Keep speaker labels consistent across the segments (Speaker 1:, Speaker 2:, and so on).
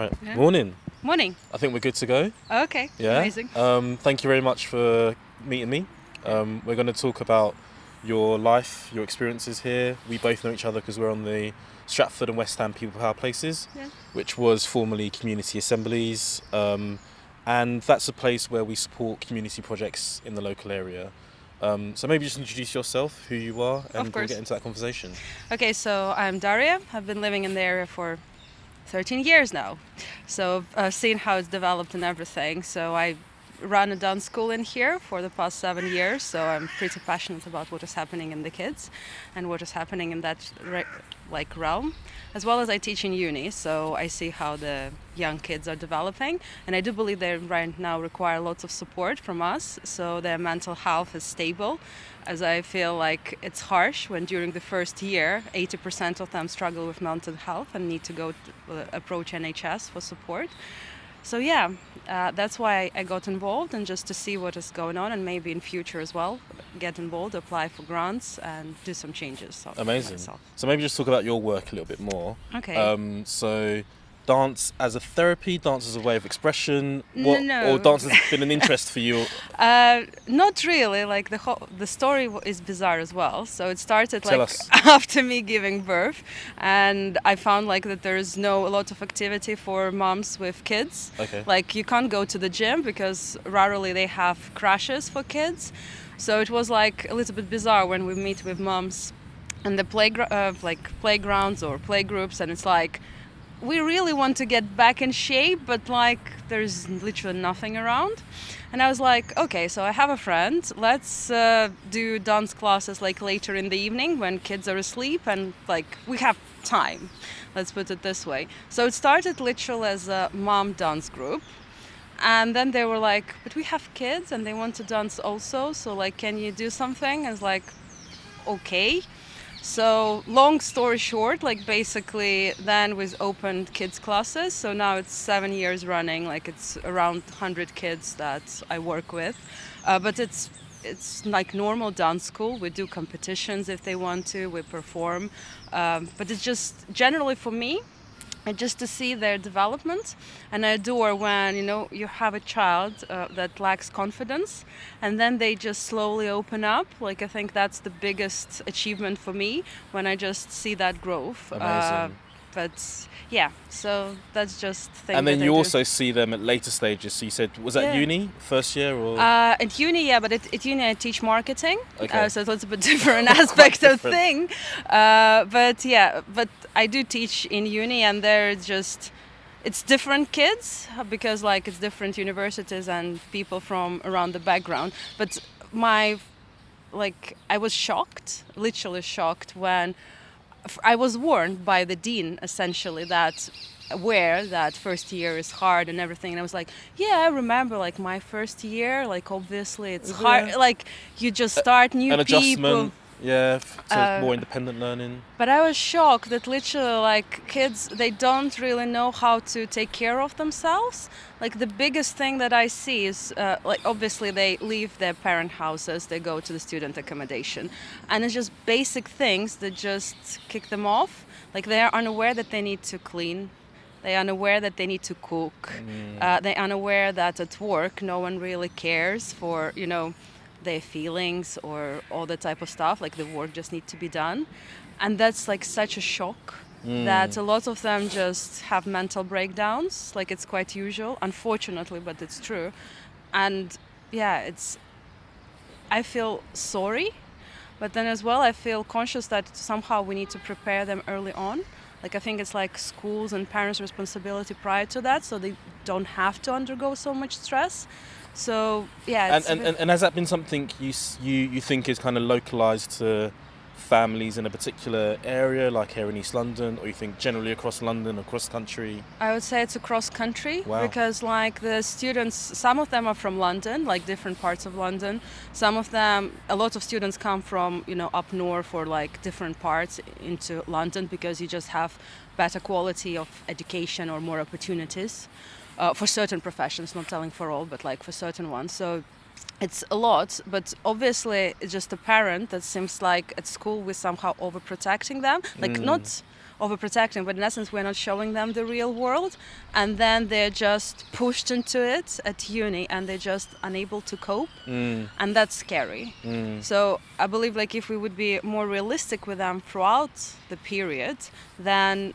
Speaker 1: Right.
Speaker 2: Yeah.
Speaker 1: Morning.
Speaker 2: Morning.
Speaker 1: I think we're good to go.
Speaker 2: Okay.
Speaker 1: Yeah.
Speaker 2: Amazing.
Speaker 1: Thank you very much for meeting me. We're going to talk about your life, your experiences here. We both know each other because we're on the Stratford and West Ham People Power Places, which was formerly community assemblies. And that's a place where we support community projects in the local area. So maybe just introduce yourself, who you are, and we'll get into that conversation.
Speaker 2: Okay, so I'm Daria. I've been living in the area for 13 years now. So I've seen how it's developed and everything. So I run a dance school in here for the past 7 years. So I'm pretty passionate about what is happening in the kids and what is happening in that realm. As well as I teach in uni, so I see how the young kids are developing. And I do believe they right now require lots of support from us, so their mental health is stable. As I feel like it's harsh when during the first year, 80% of them struggle with mental health and need to go approach NHS for support. So that's why I got involved, and just to see what is going on, and maybe in future as well, get involved, apply for grants, and do some changes.
Speaker 1: Amazing. So maybe just talk about your work a little bit more.
Speaker 2: Okay.
Speaker 1: So dance as a therapy, dance as a way of expression,
Speaker 2: No.
Speaker 1: Or dance has been an interest for you?
Speaker 2: Not really. Like the story is bizarre as well. So it started
Speaker 1: Tell us.
Speaker 2: after me giving birth, and I found that there's a lot of activity for moms with kids.
Speaker 1: Okay.
Speaker 2: Like you can't go to the gym because rarely they have crashes for kids. So it was a little bit bizarre when we meet with moms in the playgrounds or playgroups, and it's we really want to get back in shape, but there's literally nothing around. And I was like, okay, so I have a friend, let's do dance classes later in the evening when kids are asleep and we have time, let's put it this way. So it started literally as a mom dance group, and then they were like, but we have kids and they want to dance also, so can you do something? And it's okay. So long story short, basically then we opened kids classes. So now it's 7 years running, it's around 100 kids that I work with. But it's like normal dance school. We do competitions if they want to, we perform. But it's just generally for me, and just to see their development. And I adore when you have a child that lacks confidence, and then they just slowly open up. I think that's the biggest achievement for me, when I just see that growth.
Speaker 1: Amazing.
Speaker 2: But yeah, so that's just thing.
Speaker 1: And then
Speaker 2: that
Speaker 1: you
Speaker 2: I
Speaker 1: also see them at later stages. So you said, was that uni, first year, or?
Speaker 2: At uni, yeah, but at uni I teach marketing,
Speaker 1: Okay.
Speaker 2: so it's a little bit different aspect of thing. But I do teach in uni, and it's different kids because it's different universities and people from around the background. But I was shocked, literally shocked, when I was warned by the dean essentially that first year is hard and everything, and I was like, yeah, I remember my first year, obviously it's hard, you just start new
Speaker 1: an
Speaker 2: people.
Speaker 1: Adjustment, to more independent learning.
Speaker 2: But I was shocked that literally kids, they don't really know how to take care of themselves. The biggest thing that I see is obviously they leave their parent houses, they go to the student accommodation, and it's just basic things that just kick them off. They are unaware that they need to clean. They are unaware that they need to cook. They are unaware that at work no one really cares for their feelings or all that type of stuff. The work just needs to be done, and that's such a shock that a lot of them just have mental breakdowns. It's quite usual, unfortunately, but it's true. And I feel sorry, but then as well I feel conscious that somehow we need to prepare them early on. I think it's schools and parents' responsibility prior to that, so they don't have to undergo so much stress. So
Speaker 1: and has that been something you think is kind of localized to families in a particular area, like here in East London, or you think generally across London, across country?
Speaker 2: I would say it's across country.
Speaker 1: Wow.
Speaker 2: Because the students, some of them are from London, different parts of London. Some of them, a lot of students come from up north or different parts into London, because you just have better quality of education or more opportunities for certain professions, not telling for all, but for certain ones. So it's a lot, but obviously it's just a parent that seems like at school we're somehow overprotecting them, like not overprotecting, but in essence we're not showing them the real world, and then they're just pushed into it at uni and they're just unable to cope, and that's scary. So I believe like if we would be more realistic with them throughout the period, then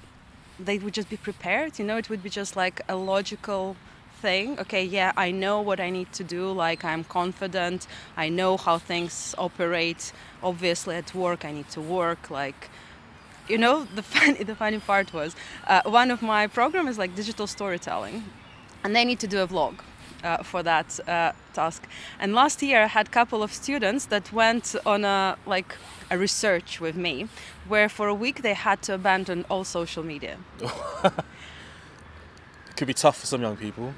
Speaker 2: they would just be prepared, it would be just like a logical thing. Okay, yeah, I know what I need to do, like I'm confident, I know how things operate. Obviously at work I need to work, like the funny part was one of my programs is like digital storytelling, and they need to do a vlog for that task. And last year I had a couple of students that went on a research with me, where for a week they had to abandon all social media.
Speaker 1: It could be tough for some young people.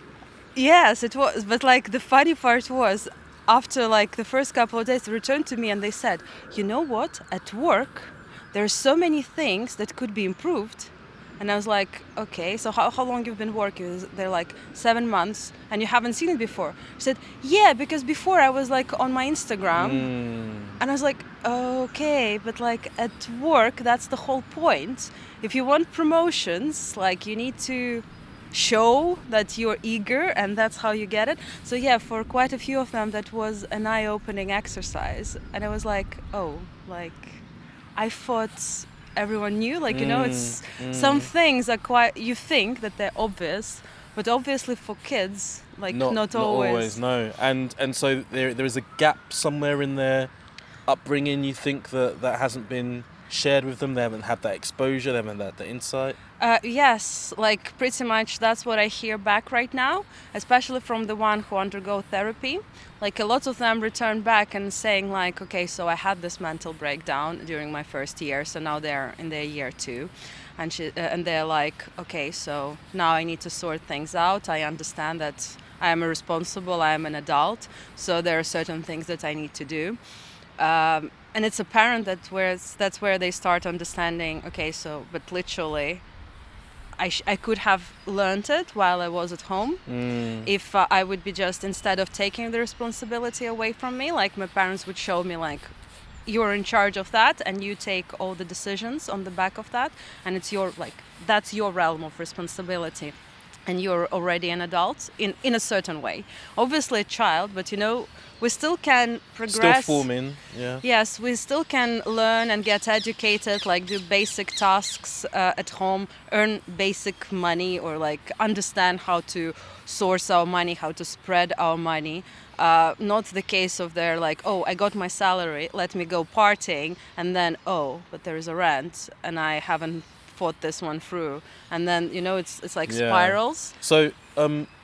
Speaker 2: Yes, it was. But like the funny part was, after like the first couple of days, they returned to me and they said, "You know what? At work, there's so many things that could be improved." And I was like, "Okay, so how long you've been working?" They're like 7 months, and you haven't seen it before. I said, "Yeah, because before I was like on my Instagram." And I was like, "Okay, but like at work, that's the whole point. If you want promotions, like you need to show that you're eager, and that's how you get it." So yeah, for quite a few of them that was an eye-opening exercise, and I was like, oh, like I thought everyone knew, like it's some things are quite, you think that they're obvious, but obviously for kids, like not always.
Speaker 1: No. And so there is a gap somewhere in their upbringing, you think, that hasn't been shared with them. They haven't had that exposure, they haven't had that insight.
Speaker 2: Yes, like pretty much that's what I hear back right now, especially from the one who undergo therapy. Like a lot of them return back and saying like, okay, so I had this mental breakdown during my first year, so now they're in their year 2, and they're like, okay, so now I need to sort things out. I understand that I am responsible, I am an adult, so there are certain things that I need to do. And it's apparent that's where they start understanding, okay, so, but literally, I could have learned it while I was at home. If I would be just, instead of taking the responsibility away from me, like my parents would show me like, you're in charge of that and you take all the decisions on the back of that, and it's that's your realm of responsibility. And you're already an adult in a certain way. Obviously a child, but we still can progress.
Speaker 1: Still forming, yeah.
Speaker 2: Yes, we still can learn and get educated, like do basic tasks at home, earn basic money, or like understand how to source our money, how to spread our money. Not the case of they're like, oh, I got my salary, let me go partying, and then, oh, but there is a rent and I haven't thought this one through, and then it's like spirals.
Speaker 1: So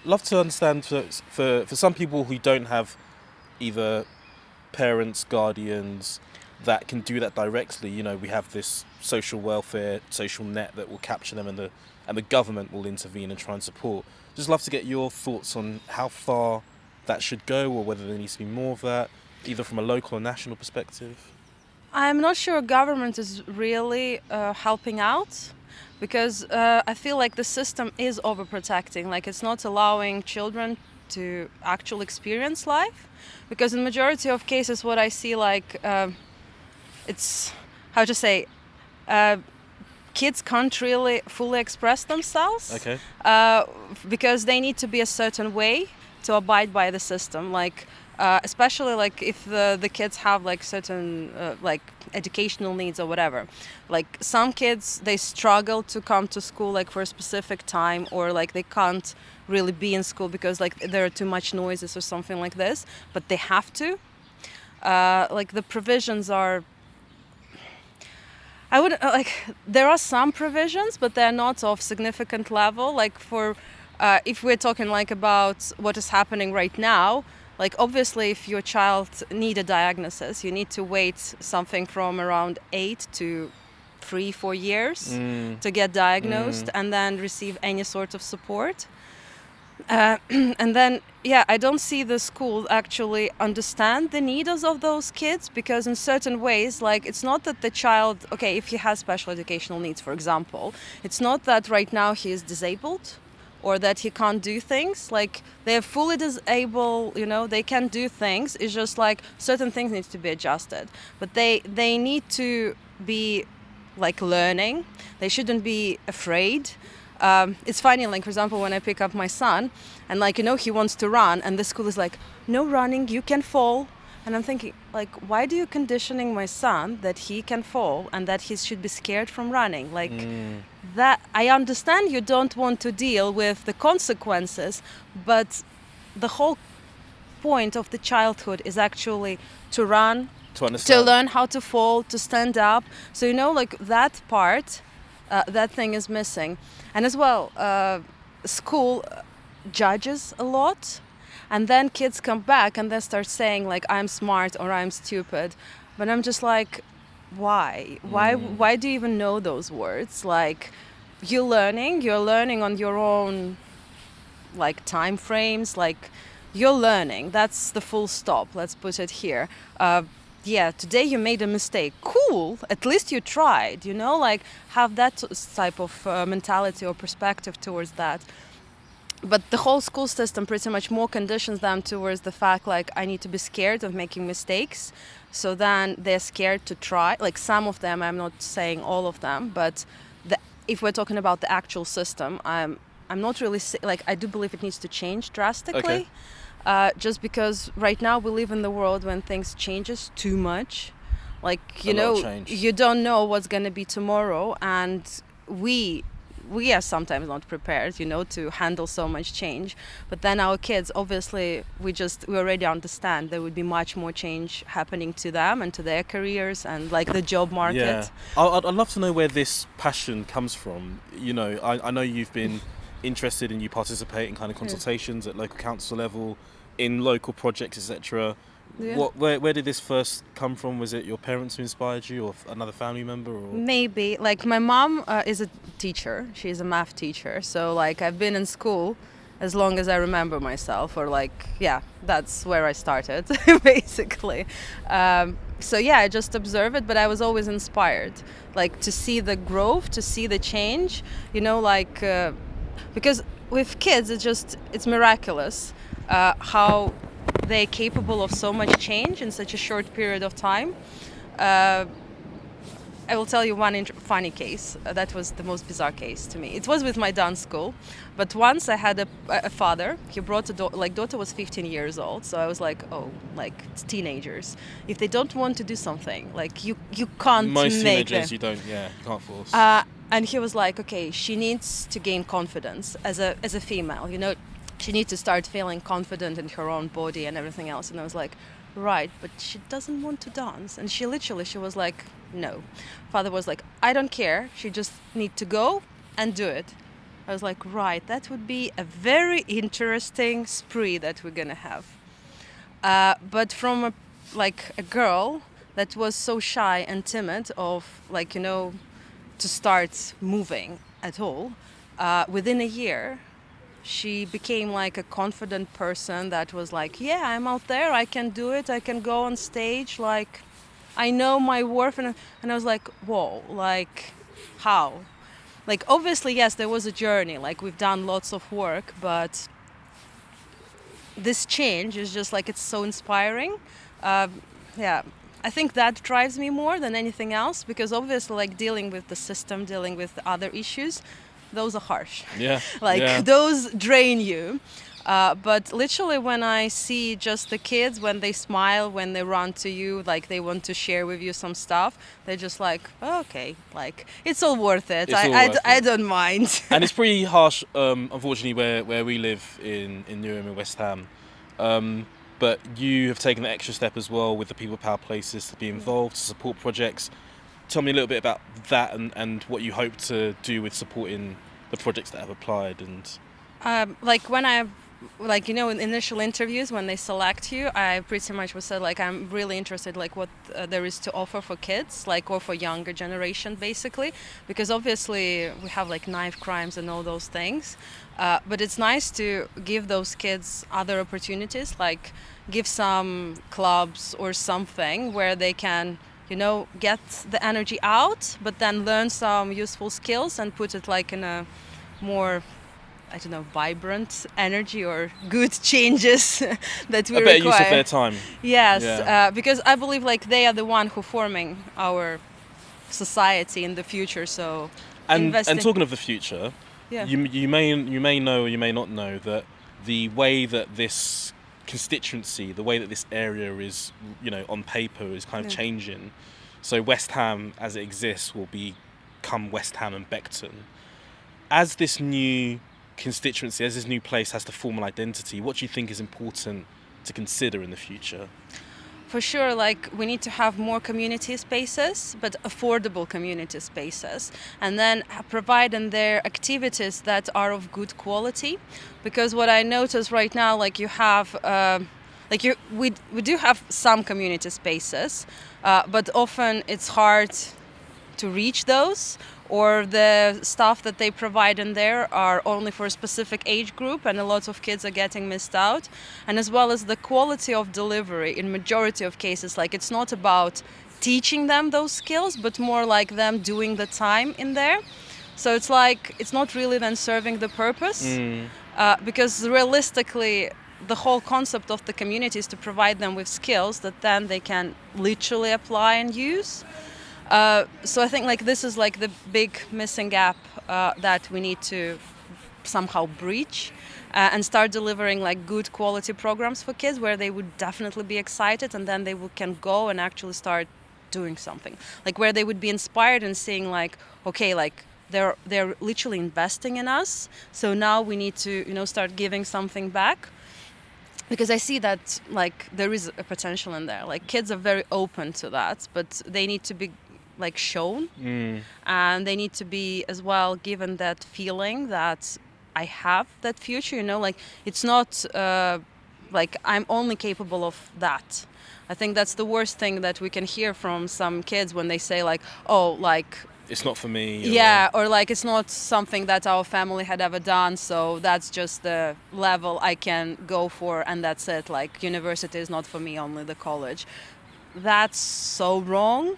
Speaker 1: love to understand for some people who don't have either parents, guardians that can do that directly, we have this social welfare, social net that will capture them, and the government will intervene and try and support. Just love to get your thoughts on how far that should go, or whether there needs to be more of that, either from a local or national perspective.
Speaker 2: I'm not sure government is really helping out, because I feel like the system is overprotecting. Like it's not allowing children to actually experience life, because in majority of cases what I see, like it's how to say, kids can't really fully express themselves.
Speaker 1: Okay.
Speaker 2: Because they need to be a certain way to abide by the system, like especially like if the kids have like certain like educational needs or whatever. Like some kids, they struggle to come to school like for a specific time, or like they can't really be in school because like there are too much noises or something like this, but they have to. Like the provisions are, I would there are some provisions, but they're not of significant level. Like for if we're talking like about what is happening right now, like obviously if your child need a diagnosis, you need to wait something from around 8 to 3-4 years to get diagnosed and then receive any sort of support. And then, I don't see the school actually understand the needs of those kids, because in certain ways, like it's not that the child, okay, if he has special educational needs, for example, it's not that right now he is disabled or that he can't do things. Like, they're fully disabled, they can do things. It's just like certain things need to be adjusted. But they need to be like learning. They shouldn't be afraid. It's funny, like, for example, when I pick up my son and, like, he wants to run, and the school is like, no running, you can fall. And I'm thinking, like, why do you conditioning my son that he can fall and that he should be scared from running? Like, that I understand you don't want to deal with the consequences, but the whole point of the childhood is actually to run, to learn how to fall, to stand up. So, like, that part, that thing is missing. And as well, school judges a lot. And then kids come back and they start saying, like, I'm smart or I'm stupid. But I'm just like, why? Why do you even know those words? Like, you're learning on your own, like, time frames. Like, you're learning. That's the full stop. Let's put it here. Today you made a mistake. Cool. At least you tried, like, have that type of mentality or perspective towards that. But the whole school system pretty much more conditions them towards the fact, like, I need to be scared of making mistakes. So then they're scared to try. Like, some of them, I'm not saying all of them, but if we're talking about the actual system, I'm not really, I do believe it needs to change drastically. Okay. Just because right now we live in the world when things changes too much. Like, you don't know what's going to be tomorrow, and we are sometimes not prepared, to handle so much change. But then our kids, obviously, we already understand there would be much more change happening to them and to their careers and, like, the job market.
Speaker 1: Yeah. I'd love to know where this passion comes from. I know you've been interested and you participate in kind of consultations at local council level, in local projects, etc. Yeah. Where did this first come from? Was it your parents who inspired you, or another family member? Or?
Speaker 2: Maybe. Like, my mom is a teacher. She's a math teacher. So, like, I've been in school as long as I remember myself, or, like, that's where I started, basically. I just observe it, but I was always inspired, like, to see the growth, to see the change, because with kids, it's miraculous how they're capable of so much change in such a short period of time. I will tell you one funny case. That was the most bizarre case to me. It was with my dance school, but once I had a father. He brought a daughter was 15 years old, so I was like, oh, like, it's teenagers. If they don't want to do something, like, you can't
Speaker 1: Most
Speaker 2: make
Speaker 1: teenagers,
Speaker 2: them.
Speaker 1: you can't force.
Speaker 2: And he was like, okay, she needs to gain confidence as a female, She needs to start feeling confident in her own body and everything else. And I was like, right, but she doesn't want to dance. And she was like, no. Father was like, I don't care. She just need to go and do it. I was like, right, that would be a very interesting spree that we're going to have. But from a girl that was so shy and timid of, like, to start moving at all, within a year, she became like a confident person that was like, yeah, I'm out there, I can do it, I can go on stage, like, I know my worth. And I was like, whoa, like, how? Like, obviously, yes, there was a journey, like, we've done lots of work, but this change is just, like, it's so inspiring. I think that drives me more than anything else, because obviously, like, dealing with the system, dealing with other issues, those are harsh.
Speaker 1: Yeah.
Speaker 2: Those drain you. But literally, when I see just the kids, when they smile, when they run to you, like, they want to share with you some stuff, they're just like, oh, okay, like, it's all worth it. I don't mind.
Speaker 1: And it's pretty harsh, unfortunately, where we live in Newham in West Ham. But you have taken the extra step as well with the People Power Places to be involved, to support projects. Tell me a little bit about that and what you hope to do with supporting the projects that have applied. And
Speaker 2: when I in initial interviews, when they select you, I pretty much was said, like, I'm really interested, like, what there is to offer for kids, like, or for younger generation, basically, because obviously we have, like, knife crimes and all those things, but it's nice to give those kids other opportunities, like, give some clubs or something where they can, get the energy out, but then learn some useful skills and put it, like, in a more I don't know, vibrant energy or good changes that we
Speaker 1: A better
Speaker 2: require.
Speaker 1: use of their time.
Speaker 2: Yes,
Speaker 1: Yeah.
Speaker 2: because I believe like they are the one who forming our society in the future. So
Speaker 1: And
Speaker 2: investing.
Speaker 1: talking of the future,
Speaker 2: Yeah.
Speaker 1: you may know or you may not know that the way that this constituency, the way that this area is, on paper is kind of changing. So West Ham, as it exists, will become West Ham and Beckton. As this new constituency, as this new place has the formal identity, what do you think is important to consider in the future?
Speaker 2: For sure, like we need to have more community spaces, but affordable community spaces, and then provide in there activities that are of good quality. Because what I notice right now, like you have, we do have some community spaces, but often it's hard to reach those, or the stuff that they provide in there are only for a specific age group, and a lot of kids are getting missed out. And as well as the quality of delivery in majority of cases, like it's not about teaching them those skills, but more like them doing the time in there. So it's like it's not really then serving the purpose, because realistically the whole concept of the community is to provide them with skills that then they can literally apply and use. So I think like this is like the big missing gap that we need to somehow breach, and start delivering like good quality programs for kids where they would definitely be excited, and then they can go and actually start doing something, like where they would be inspired and seeing like, okay, like they're literally investing in us, so now we need to start giving something back. Because I see that like there is a potential in there, like kids are very open to that, but they need to be like shown, and they need to be as well given that feeling that I have that future, like it's not like I'm only capable of that. I think that's the worst thing that we can hear from some kids when they say like, oh, like
Speaker 1: it's not for me.
Speaker 2: Yeah, or like it's not something that our family had ever done, so that's just the level I can go for, and that's it. Like university is not for me, only the college. That's so wrong.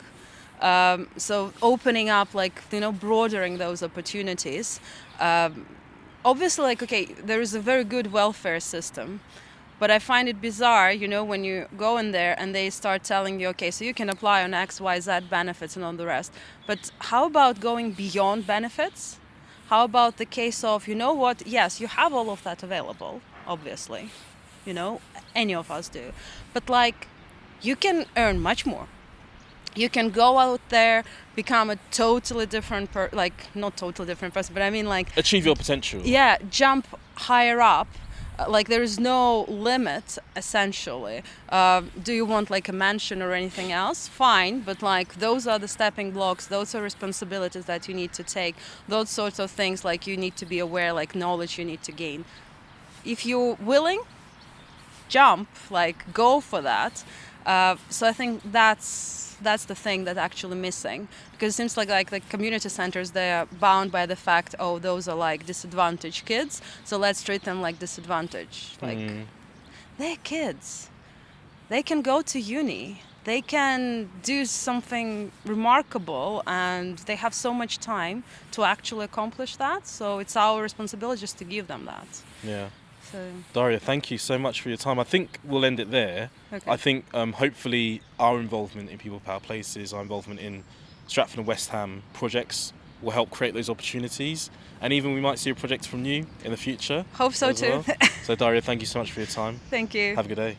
Speaker 2: So opening up, like broadening those opportunities. Obviously, like okay, there is a very good welfare system, but I find it bizarre, when you go in there and they start telling you, okay, so you can apply on X, Y, Z benefits and all the rest. But how about going beyond benefits? How about the case of, what? Yes, you have all of that available, obviously. Any of us do. But like, you can earn much more. You can go out there, become a totally different not totally different person, but I mean like
Speaker 1: achieve your potential.
Speaker 2: Yeah, jump higher up. Like there is no limit, essentially. Do you want like a mansion or anything else? Fine, but like those are the stepping blocks. Those are responsibilities that you need to take. Those sorts of things, like you need to be aware, like knowledge you need to gain. If you're willing, jump, like go for that. So I think that's the thing that's actually missing, because it seems like the community centers, they are bound by the fact, oh, those are like disadvantaged kids, so let's treat them like disadvantaged. Like they're kids, they can go to uni, they can do something remarkable, and they have so much time to actually accomplish that, so it's our responsibility just to give them that.
Speaker 1: Yeah.
Speaker 2: So,
Speaker 1: Daria, thank you so much for your time. I think we'll end it there.
Speaker 2: okay.
Speaker 1: I think hopefully our involvement in People Power Places, our involvement in Stratford and West Ham projects will help create those opportunities, and even we might see a project from you in the future.
Speaker 2: Hope so too.
Speaker 1: Well. So Daria, thank you so much for your time.
Speaker 2: Thank you.
Speaker 1: Have a good day.